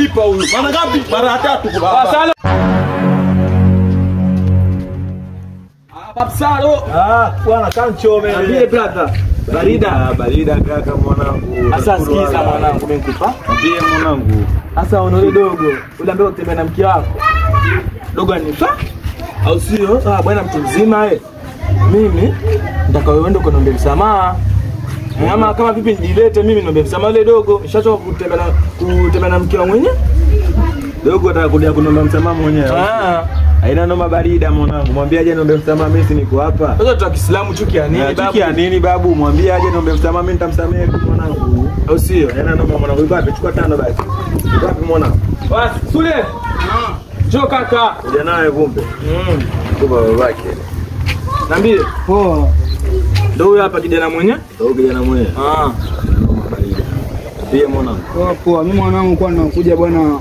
atalipa huyu. Mara ngapi? Mara 3 kwa baba. Babsalo. Bwana kanchome. Ndiye brother. Barida kaka mwanangu. Sasa sikiza mwanangu mimi nikupa. Ndiye mwanangu. Sasa unaona dogo, ule ambaye utembea na mke wako. Dogo anifa? Au sio? Bwana mtu mzima mimi nitakayo uende kunombe msamaha. Ama kama vipi nijilete mimi niombe msamaha ile dogo. Nishachoka kutembea na mke wangu mwenyewe. Dogo atakuja kunomba msamaha mwenyewe. Haina noma Barida mwanangu. Mwambie aje niombe msamaha mimi si niko hapa. Sasa tu Kiislamu chuki ya nini babu? Chuki ya nini babu? Mwambie aje niombe msamaha mimi nitamsamehe mwanangu. Au sio? Haina noma mwanangu. Yuko wapi? Chukua 5 basi. Yuko wapi mwanangu? Basi Sule. Njoo kaka. Kuja naye kumbe. Kwa babake. Niambie. Poa. Ndio huyu hapa kijana mwenyewe? Ndio kijana mwenyewe. Pia mwanangu. Poa, mimi mwanangu kwa nakuja bwana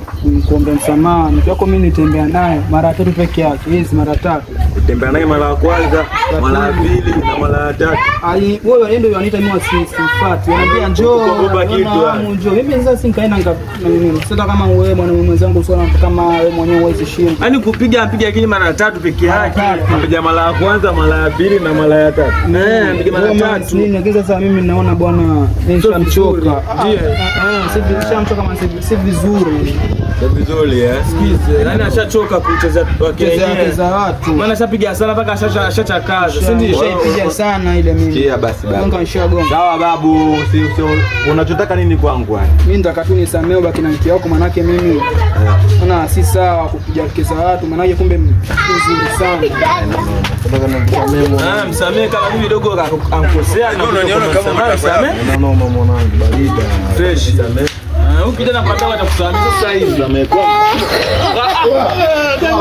kuomba msamaha. Mke wako mimi nitembea naye mara 3 peke yake. Hizi mara 3. Kutembea naye mara ya kwanza, mara ya pili na mara ya 3. Ai, wewe ndio unaniita mimi sifuati. Unaniambia njoo. Mimi sasa sinkaenda sasa kama wewe mwanamume mwenzangu sio kama wewe mwenyewe huwezi shinda. Yaani kupiga lakini mara 3 peke yake. Kupiga mara ya kwanza, mara ya pili na mara ya 3. Piga mara 3. Nini sasa mimi ninaona bwana nishamchoka. Ndiyo. Nishamchoka kama si vizuri. Sio vizuri Sikize. Yaani ashachoka kucheza za watu. Maana ashapiga sana mpaka ashachakaza. Si ndio? Shaipiga sana ile mimi. Kia basi babu. Mungu nishagonga. Sawa babu, unachotaka nini kwangu yani? Mimi nataka tu nisamee baki na mke wako manake mimi. Ona si sawa kupiga kesa watu manake kumbe mzuri sana. Nataka nimsamee. Msamee kama mimi dogo ankosea na unaniona kama msamee. Naomba mwanangu Barida. Fresh. Huyu kijana mpaka atakusamea sasa hivi. Samee kwa.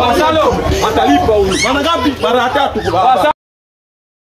Basalo atalipa huyu. Mara ngapi? Mara 3 kwa baba.